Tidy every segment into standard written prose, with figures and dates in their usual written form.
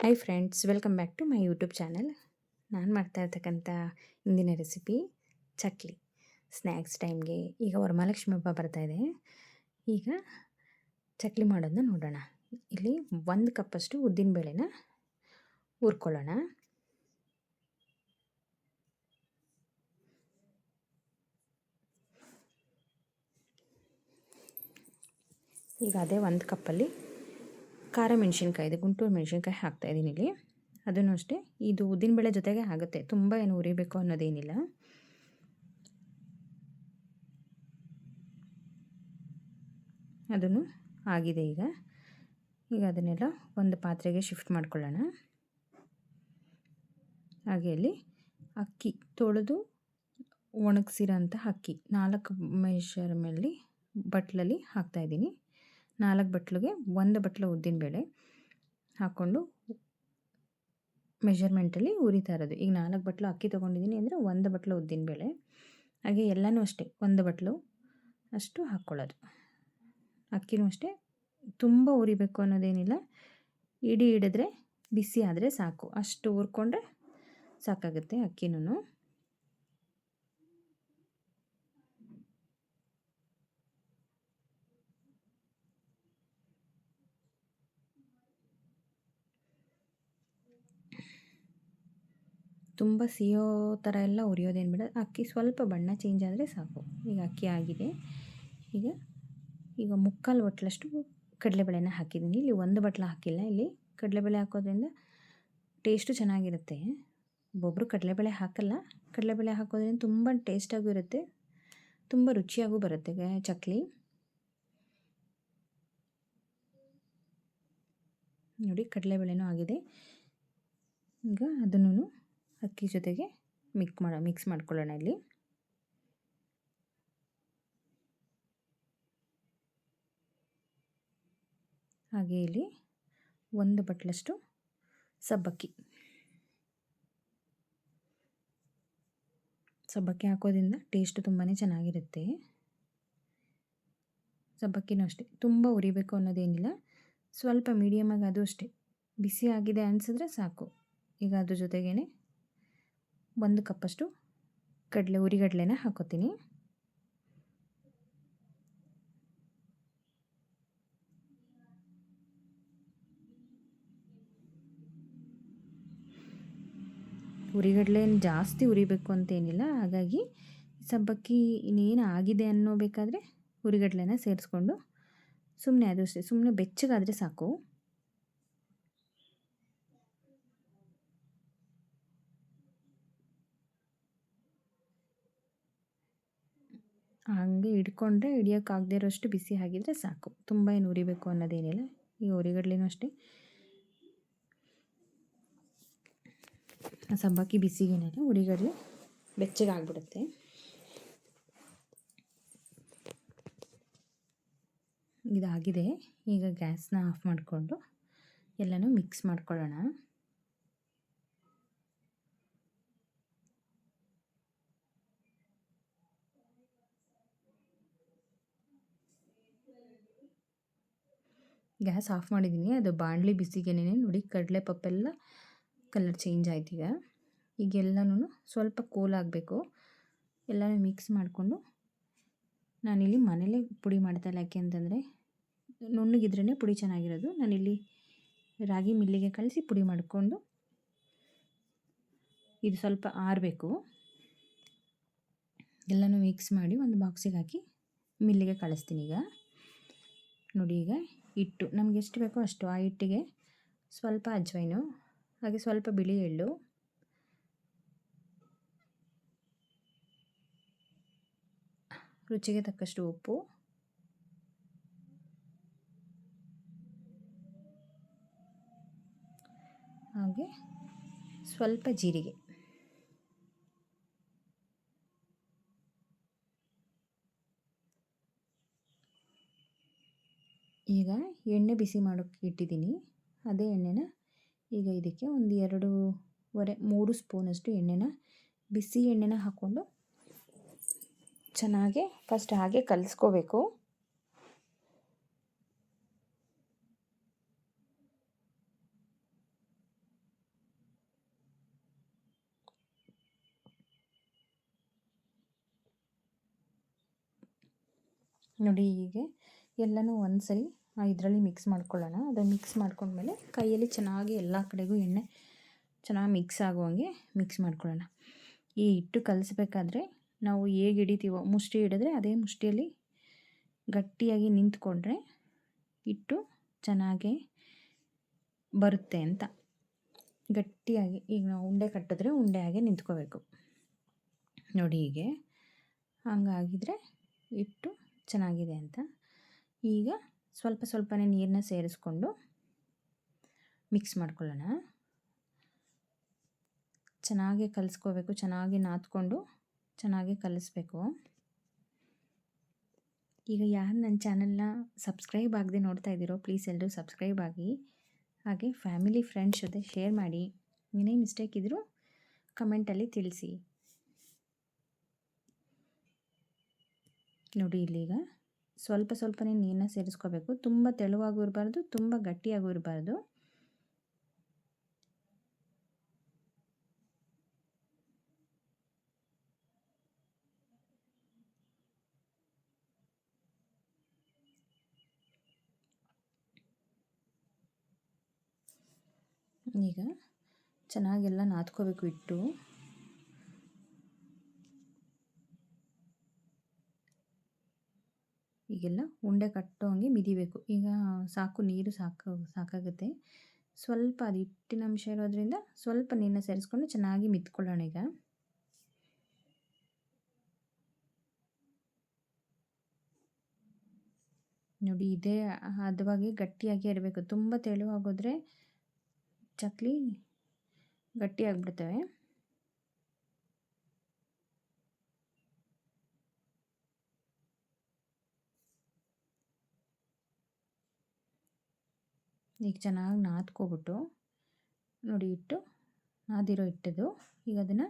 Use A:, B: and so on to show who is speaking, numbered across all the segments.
A: Hi friends, welcome back to my YouTube channel. ನಾನು ಮಾಡ್ತಾ ಇರ್ತಕ್ಕಂಥ ಇಂದಿನ ರೆಸಿಪಿ ಚಕ್ಲಿ. ಸ್ನ್ಯಾಕ್ಸ್ ಟೈಮ್ಗೆ ಈಗ ವರಮಹಾಲಕ್ಷ್ಮಿ ಹಬ್ಬ ಬರ್ತಾಯಿದೆ. ಈಗ ಚಕ್ಲಿ ಮಾಡೋದನ್ನ ನೋಡೋಣ. ಇಲ್ಲಿ 1 ಕಪ್ಪಷ್ಟು ಉದ್ದಿನಬೇಳೆನ ಹುರ್ಕೊಳ್ಳೋಣ. ಈಗ ಅದೇ 1 ಕಪ್ಪಲ್ಲಿ ಖಾರ ಮೆಣಸಿನ್ಕಾಯಿ, ಗುಂಟೂರು ಮೆಣಸಿನ್ಕಾಯಿ ಹಾಕ್ತಾಯಿದ್ದೀನಿ ಇಲ್ಲಿ. ಅದನ್ನು ಅಷ್ಟೇ, ಇದು ಉದ್ದಿನಬೇಳೆ ಜೊತೆಗೆ ಆಗುತ್ತೆ, ತುಂಬ ಏನು ಉರಿಬೇಕು ಅನ್ನೋದೇನಿಲ್ಲ. ಅದನ್ನು ಆಗಿದೆ. ಈಗ ಅದನ್ನೆಲ್ಲ ಒಂದು ಪಾತ್ರೆಗೆ ಶಿಫ್ಟ್ ಮಾಡ್ಕೊಳ್ಳೋಣ. ಹಾಗೆ ಅಲ್ಲಿ ಅಕ್ಕಿ ತೊಳೆದು ಒಣಗಿಸಿರೋಂಥ ಅಕ್ಕಿ 4 ಮೆಷರ್ಮೆಲ್ಲಿ ಬಟ್ಲಲ್ಲಿ ಹಾಕ್ತಾಯಿದ್ದೀನಿ. 4 ಬಟ್ಲಿಗೆ 1 ಬಟ್ಲು ಉದ್ದಿನಬೇಳೆ ಹಾಕ್ಕೊಂಡು ಮೆಷರ್ಮೆಂಟಲ್ಲಿ ಉರಿತಾ ಇರೋದು. ಈಗ 4 ಬಟ್ಲು ಅಕ್ಕಿ ತೊಗೊಂಡಿದ್ದೀನಿ ಅಂದರೆ 1 ಬಟ್ಲು ಉದ್ದಿನಬೇಳೆ. ಹಾಗೆ ಎಲ್ಲನೂ ಅಷ್ಟೇ 1 ಬಟ್ಲು ಅಷ್ಟು ಹಾಕ್ಕೊಳ್ಳೋದು. ಅಕ್ಕಿನೂ ಅಷ್ಟೇ, ತುಂಬ ಉರಿಬೇಕು ಅನ್ನೋದೇನಿಲ್ಲ. ಹಿಡಿದ್ರೆ ಬಿಸಿ ಆದರೆ ಸಾಕು, ಅಷ್ಟು ಹುರ್ಕೊಂಡ್ರೆ ಸಾಕಾಗುತ್ತೆ ಅಕ್ಕಿನೂ. ತುಂಬ ಸಿಯೋ ಥರ ಎಲ್ಲ ಉರಿಯೋದೇನು ಬೇಡ, ಅಕ್ಕಿ ಸ್ವಲ್ಪ ಬಣ್ಣ ಚೇಂಜ್ ಆದರೆ ಸಾಕು. ಈಗ ಅಕ್ಕಿ ಆಗಿದೆ. ಈಗ 3/4 ಬಟ್ಲಷ್ಟು ಕಡಲೆಬೇಳೆನ ಹಾಕಿದ್ದೀನಿ. ಇಲ್ಲಿ 1 ಬಟ್ಲು ಹಾಕಿಲ್ಲ. ಇಲ್ಲಿ ಕಡಲೆಬೇಳೆ ಹಾಕೋದ್ರಿಂದ ಟೇಸ್ಟು ಚೆನ್ನಾಗಿರುತ್ತೆ. ಒಬ್ಬೊಬ್ಬರು ಕಡಲೆಬೇಳೆ ಹಾಕಲ್ಲ. ಕಡಲೆಬೇಳೆ ಹಾಕೋದ್ರಿಂದ ತುಂಬ ಟೇಸ್ಟಾಗೂ ಇರುತ್ತೆ, ತುಂಬ ರುಚಿಯಾಗೂ ಬರುತ್ತೆ ಚಕ್ಲಿ. ನೋಡಿ, ಕಡಲೆಬೇಳೆನೂ ಆಗಿದೆ. ಈಗ ಅದನ್ನು ಅಕ್ಕಿ ಜೊತೆಗೆ ಮಿಕ್ಸ್ ಮಾಡ್ಕೊಳ್ಳೋಣ. ಇಲ್ಲಿ ಹಾಗೆ ಇಲ್ಲಿ 1 ಬಟ್ಲಷ್ಟು ಸಬ್ಬಕ್ಕಿ ಹಾಕೋದ್ರಿಂದ ಟೇಸ್ಟು ತುಂಬಾ ಚೆನ್ನಾಗಿರುತ್ತೆ. ಸಬ್ಬಕ್ಕಿನೂ ಅಷ್ಟೇ, ತುಂಬ ಉರಿಬೇಕು ಅನ್ನೋದೇನಿಲ್ಲ, ಸ್ವಲ್ಪ ಮೀಡಿಯಮಾಗಿ, ಅದು ಅಷ್ಟೇ ಬಿಸಿ ಆಗಿದೆ ಅನಿಸಿದ್ರೆ ಸಾಕು. ಈಗ ಅದ್ರ ಜೊತೆಗೇ 1 ಕಪ್ಪಷ್ಟು ಉರಿಗಡಲೆನ ಹಾಕೋತೀನಿ. ಉರಿಗಡಲೆ ಜಾಸ್ತಿ ಉರಿಬೇಕು ಅಂತೇನಿಲ್ಲ. ಹಾಗಾಗಿ ಸಬ್ಬಕ್ಕಿ ಇನ್ನೇನು ಆಗಿದೆ ಅನ್ನೋಬೇಕಾದ್ರೆ ಉರಿಗಡಲೆನ ಸೇರಿಸ್ಕೊಂಡು ಸುಮ್ಮನೆ, ಅದು ಅಷ್ಟೇ, ಸುಮ್ಮನೆ ಬೆಚ್ಚಗಾದರೆ ಸಾಕು. ಹಾಗೆ ಹಿಡ್ಕೊಂಡ್ರೆ ಹಿಡಿಯೋಕ್ಕಾಗದೇ ಇರೋಷ್ಟು ಬಿಸಿ ಆಗಿದ್ರೆ ಸಾಕು, ತುಂಬ ಏನು ಉರಿಬೇಕು ಅನ್ನೋದೇನಿಲ್ಲ. ಈ ಉರಿಗಡಲೆನೂ ಅಷ್ಟೇ, ಸಬ್ಬಕ್ಕಿ ಬಿಸಿಗೇನೆ ಉರಿಗಡಲೆ ಬೆಚ್ಚಗಾಗ್ಬಿಡುತ್ತೆ. ಇದಾಗಿದೆ. ಈಗ ಗ್ಯಾಸ್ನ ಆಫ್ ಮಾಡಿಕೊಂಡು ಎಲ್ಲನೂ ಮಿಕ್ಸ್ ಮಾಡ್ಕೊಳ್ಳೋಣ. ಗ್ಯಾಸ್ ಆಫ್ ಮಾಡಿದ್ದೀನಿ. ಅದು ಬಾಣಲಿ ಬಿಸಿಗೇನೆ ನೋಡಿ, ಕಡಲೆ ಪಪ್ಪೆಲ್ಲ ಕಲರ್ ಚೇಂಜ್ ಆಯ್ತು. ಈಗ ಎಲ್ಲನೂ ಸ್ವಲ್ಪ ಕೂಲ್ ಆಗಬೇಕು. ಎಲ್ಲನೂ ಮಿಕ್ಸ್ ಮಾಡಿಕೊಂಡು, ನಾನಿಲ್ಲಿ ಮನೇಲೇ ಪುಡಿ ಮಾಡ್ತಾಯಿಲ್ಲ, ಯಾಕೆ ಅಂತಂದರೆ ನುಣ್ಣಗಿದ್ರೇ ಪುಡಿ ಚೆನ್ನಾಗಿರೋದು. ನಾನಿಲ್ಲಿ ರಾಗಿ ಮಿಲ್ಲಿಗೆ ಕಳಿಸಿ ಪುಡಿ ಮಾಡಿಕೊಂಡು, ಇದು ಸ್ವಲ್ಪ ಆರಬೇಕು. ಎಲ್ಲನೂ ಮಿಕ್ಸ್ ಮಾಡಿ ಒಂದು ಬಾಕ್ಸಿಗೆ ಹಾಕಿ ಮಿಲ್ಲಿಗೆ ಕಳಿಸ್ತೀನಿ. ಈಗ ನೋಡಿ, ಈಗ ಹಿಟ್ಟು ನಮ್ಗೆ ಎಷ್ಟು ಬೇಕೋ ಅಷ್ಟು, ಆ ಹಿಟ್ಟಿಗೆ ಸ್ವಲ್ಪ ಅಜ್ವೈನು, ಹಾಗೆ ಸ್ವಲ್ಪ ಬಿಳಿ ಎಳ್ಳು, ರುಚಿಗೆ ತಕ್ಕಷ್ಟು ಉಪ್ಪು, ಹಾಗೆ ಸ್ವಲ್ಪ ಜೀರಿಗೆ. ಈಗ ಎಣ್ಣೆ ಬಿಸಿ ಮಾಡೋಕ್ಕೆ ಇಟ್ಟಿದ್ದೀನಿ. ಅದೇ ಎಣ್ಣೆನ ಈಗ ಇದಕ್ಕೆ ಒಂದು 2.5-3 ಸ್ಪೂನಷ್ಟು ಎಣ್ಣೆನ, ಬಿಸಿ ಎಣ್ಣೆನ ಹಾಕ್ಕೊಂಡು ಚೆನ್ನಾಗಿ ಫಸ್ಟ್ ಹಾಗೆ ಕಲಿಸ್ಕೋಬೇಕು. ನೋಡಿ ಹೀಗೆ ಎಲ್ಲನೂ ಒಂದು ಸರಿ ಇದರಲ್ಲಿ ಮಿಕ್ಸ್ ಮಾಡ್ಕೊಳ್ಳೋಣ. ಅದನ್ನು ಮಿಕ್ಸ್ ಮಾಡ್ಕೊಂಡ್ಮೇಲೆ ಕೈಯಲ್ಲಿ ಚೆನ್ನಾಗಿ ಎಲ್ಲ ಕಡೆಗೂ ಎಣ್ಣೆ ಚೆನ್ನಾಗಿ ಮಿಕ್ಸ್ ಆಗುವಂಗೆ ಮಿಕ್ಸ್ ಮಾಡ್ಕೊಳ್ಳೋಣ. ಈ ಹಿಟ್ಟು ಕಲಿಸ್ಬೇಕಾದ್ರೆ ನಾವು ಹೇಗೆ ಹಿಡಿತೀವೋ ಮುಷ್ಟಿ ಹಿಡಿದ್ರೆ ಅದೇ ಮುಷ್ಟಿಯಲ್ಲಿ ಗಟ್ಟಿಯಾಗಿ ನಿಂತ್ಕೊಂಡ್ರೆ ಹಿಟ್ಟು ಚೆನ್ನಾಗೇ ಬರುತ್ತೆ ಅಂತ. ಗಟ್ಟಿಯಾಗಿ ಈಗ ನಾವು ಉಂಡೆ ಕಟ್ಟಿದ್ರೆ ಉಂಡೆ ಹಾಗೆ ನಿಂತ್ಕೋಬೇಕು. ನೋಡಿ ಹೀಗೆ ಹಂಗಾಗಿದ್ರೆ ಹಿಟ್ಟು ಚೆನ್ನಾಗಿದೆ ಅಂತ. ಈಗ ಸ್ವಲ್ಪ ಸ್ವಲ್ಪನೇ ನೀರನ್ನ ಸೇರಿಸ್ಕೊಂಡು ಮಿಕ್ಸ್ ಮಾಡ್ಕೊಳ್ಳೋಣ. ಚೆನ್ನಾಗಿ ಕಲಿಸ್ಕೋಬೇಕು, ಚೆನ್ನಾಗಿ ನಾದ್ಕೊಂಡು ಚೆನ್ನಾಗಿ ಕಲಿಸ್ಬೇಕು. ಈಗ ಯಾರು ನನ್ನ ಚಾನಲ್ನ ಸಬ್ಸ್ಕ್ರೈಬ್ ಆಗದೆ ನೋಡ್ತಾ ಇದ್ದೀರೋ ಪ್ಲೀಸ್ ಎಲ್ಲರೂ ಸಬ್ಸ್ಕ್ರೈಬ್ ಆಗಿ, ಹಾಗೆ ಫ್ಯಾಮಿಲಿ ಫ್ರೆಂಡ್ಸ್ ಜೊತೆ ಶೇರ್ ಮಾಡಿ. ಏನೇ ಮಿಸ್ಟೇಕ್ ಇದ್ದರೂ ಕಮೆಂಟಲ್ಲಿ ತಿಳಿಸಿ. ನೋಡಿ ಇಲ್ಲೀಗ ಸ್ವಲ್ಪ ಸ್ವಲ್ಪನೇ ನೀರನ್ನ ಸೇರಿಸ್ಕೋಬೇಕು. ತುಂಬ ತೆಳುವಾಗೂ ಇರಬಾರ್ದು, ತುಂಬ ಗಟ್ಟಿಯಾಗೂ ಇರಬಾರ್ದು. ಈಗ ಚೆನ್ನಾಗೆಲ್ಲ ನಾದ್ಕೋಬೇಕು ಹಿಟ್ಟು. ಈಗೆಲ್ಲ ಉಂಡೆ ಕಟ್ಟೋ ಹಂಗೆ ಮಿದಿಬೇಕು. ಈಗ ಸಾಕು, ನೀರು ಸಾಕಾಗುತ್ತೆ. ಸ್ವಲ್ಪ ಅದು ಹಿಟ್ಟಿನ ಅಂಶ ಇರೋದ್ರಿಂದ ಸ್ವಲ್ಪ ನೀರನ್ನ ಸೇರಿಸ್ಕೊಂಡು ಚೆನ್ನಾಗಿ ಮಿತ್ಕೊಳ್ಳೋಣ. ಈಗ ನೋಡಿ ಇದೇ ಹದವಾಗಿ ಗಟ್ಟಿಯಾಗಿ ಇರಬೇಕು. ತುಂಬ ತೆಳುವಾಗೋದ್ರೆ ಚಕ್ಲಿ ಗಟ್ಟಿಯಾಗ್ಬಿಡ್ತವೆ. ಈಗ ಚೆನ್ನಾಗಿ ನಾದ್ಕೊಬಿಟ್ಟು ನೋಡಿ ಹಿಟ್ಟು ನಾದಿರೋ ಹಿಟ್ಟದು. ಈಗ ಅದನ್ನು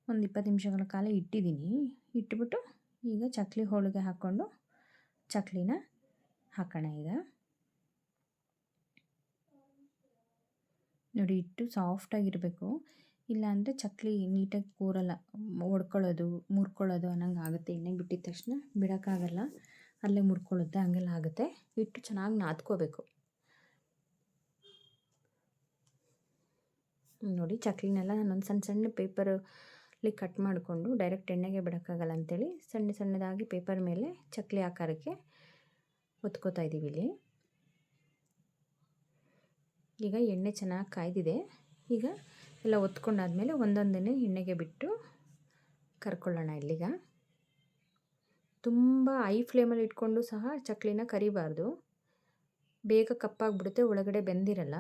A: ಒಂದು 20 ನಿಮಿಷಗಳ ಕಾಲ ಇಟ್ಟಿದ್ದೀನಿ. ಇಟ್ಬಿಟ್ಟು ಈಗ ಚಕ್ಲಿ ಹೋಳಿಗೆ ಹಾಕ್ಕೊಂಡು ಚಕ್ಲಿನ ಹಾಕೋಣ. ಈಗ ನೋಡಿ ಹಿಟ್ಟು ಸಾಫ್ಟಾಗಿರಬೇಕು, ಇಲ್ಲಾಂದರೆ ಚಕ್ಲಿ ನೀಟಾಗಿ ಕೂರಲ್ಲ, ಒಡ್ಕೊಳ್ಳೋದು ಮುರ್ಕೊಳ್ಳೋದು ಅನ್ನಂಗೆ ಆಗುತ್ತೆ. ಎಣ್ಣೆಗೆ ಬಿಟ್ಟಿದ ತಕ್ಷಣ ಬಿಡೋಕ್ಕಾಗಲ್ಲ, ಅಲ್ಲೇ ಮುರ್ಕೊಳ್ಳುತ್ತೆ, ಹಂಗೆಲ್ಲ ಆಗುತ್ತೆ. ಹಿಟ್ಟು ಚೆನ್ನಾಗಿ ನಾದ್ಕೋಬೇಕು. ನೋಡಿ ಚಕ್ಲಿನೆಲ್ಲ ನಾನೊಂದು ಸಣ್ಣ ಸಣ್ಣ ಪೇಪರಲ್ಲಿ ಕಟ್ ಮಾಡಿಕೊಂಡು, ಡೈರೆಕ್ಟ್ ಎಣ್ಣೆಗೆ ಬಿಡೋಕ್ಕಾಗಲ್ಲ ಅಂಥೇಳಿ ಸಣ್ಣ ಸಣ್ಣದಾಗಿ ಪೇಪರ್ ಮೇಲೆ ಚಕ್ಲಿ ಆಕಾರಕ್ಕೆ ಒತ್ಕೋತಾ ಇದ್ದೀವಿ ಇಲ್ಲಿ. ಈಗ ಎಣ್ಣೆ ಚೆನ್ನಾಗಿ ಕಾಯ್ದಿದೆ. ಈಗ ಎಲ್ಲ ಒತ್ಕೊಂಡಾದ್ಮೇಲೆ ಒಂದೊಂದನ್ನೇ ಎಣ್ಣೆಗೆ ಬಿಟ್ಟು ಕರ್ಕೊಳ್ಳೋಣ. ಇಲ್ಲಿಗ ತುಂಬ ಹೈ ಫ್ಲೇಮಲ್ಲಿ ಇಟ್ಕೊಂಡು ಸಹ ಚಕ್ಲಿನ ಕರಿಬಾರ್ದು, ಬೇಗ ಕಪ್ಪಾಗಿಬಿಡುತ್ತೆ, ಒಳಗಡೆ ಬೆಂದಿರಲ್ಲ.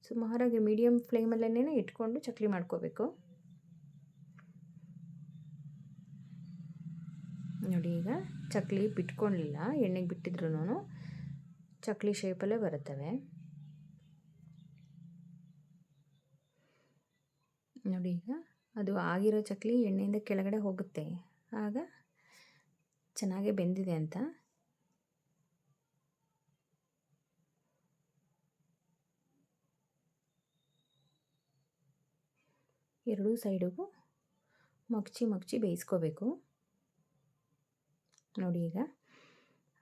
A: ಸುಮಾರಾಗಿ ಮೀಡಿಯಮ್ ಫ್ಲೇಮಲ್ಲೇ ಇಟ್ಕೊಂಡು ಚಕ್ಲಿ ಮಾಡ್ಕೋಬೇಕು. ನೋಡಿ ಈಗ ಚಕ್ಲಿ ಬಿಟ್ಕೊಳ್ಳಿಲ್ಲ, ಎಣ್ಣೆಗೆ ಬಿಟ್ಟಿದ್ರು ಚಕ್ಲಿ ಶೇಪಲ್ಲೇ ಬರುತ್ತವೆ. ನೋಡಿ ಈಗ ಅದು ಆಗಿರೋ ಚಕ್ಲಿ ಎಣ್ಣೆಯಿಂದ ಕೆಳಗಡೆ ಹೋಗುತ್ತೆ, ಆಗ ಚೆನ್ನಾಗೇ ಬೆಂದಿದೆ ಅಂತ. ಎರಡೂ ಸೈಡಿಗೂ ಮಗ್ಚಿ ಬೇಯಿಸ್ಕೋಬೇಕು. ನೋಡಿ ಈಗ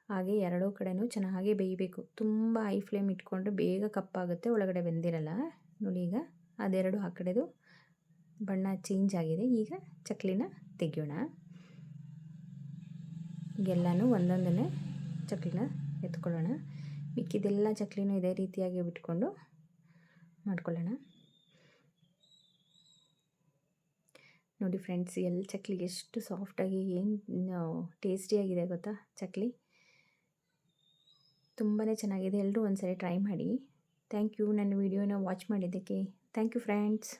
A: ಹಾಗೆ ಎರಡೂ ಕಡೆನೂ ಚೆನ್ನಾಗಿ ಬೇಯಬೇಕು. ತುಂಬ ಹೈ ಫ್ಲೇಮ್ ಇಟ್ಕೊಂಡ್ರೆ ಬೇಗ ಕಪ್ಪಾಗುತ್ತೆ, ಒಳಗಡೆ ಬೆಂದಿರಲ್ಲ. ನೋಡಿ ಈಗ ಅದೆರಡು ಆ ಕಡೆದು ಬಣ್ಣ ಚೇಂಜ್ ಆಗಿದೆ. ಈಗ ಚಕ್ಲಿನ ತೆಗೆಯೋಣ. ಎಲ್ಲನೂ ಒಂದೊಂದನ್ನೇ ಚಕ್ಲಿನ ಎತ್ಕೊಳ್ಳೋಣ. ಮಿಕ್ಕಿದೆಲ್ಲ ಚಕ್ಲಿನೂ ಇದೇ ರೀತಿಯಾಗಿ ಬಿಟ್ಕೊಂಡು ಮಾಡ್ಕೊಳ್ಳೋಣ. ನೋಡಿ ಫ್ರೆಂಡ್ಸ್, ಎಲ್ಲ ಚಕ್ಲಿ ಎಷ್ಟು ಸಾಫ್ಟಾಗಿ ಏನು ಟೇಸ್ಟಿಯಾಗಿದೆ ಗೊತ್ತಾ. ಚಕ್ಲಿ ತುಂಬಾ ಚೆನ್ನಾಗಿದೆ. ಎಲ್ಲರೂ ಒಂದ್ಸರಿ ಟ್ರೈ ಮಾಡಿ. ಥ್ಯಾಂಕ್ ಯು ನನ್ನ ವಿಡಿಯೋನ ವಾಚ್ ಮಾಡಿದ್ದಕ್ಕೆ. Thank you friends.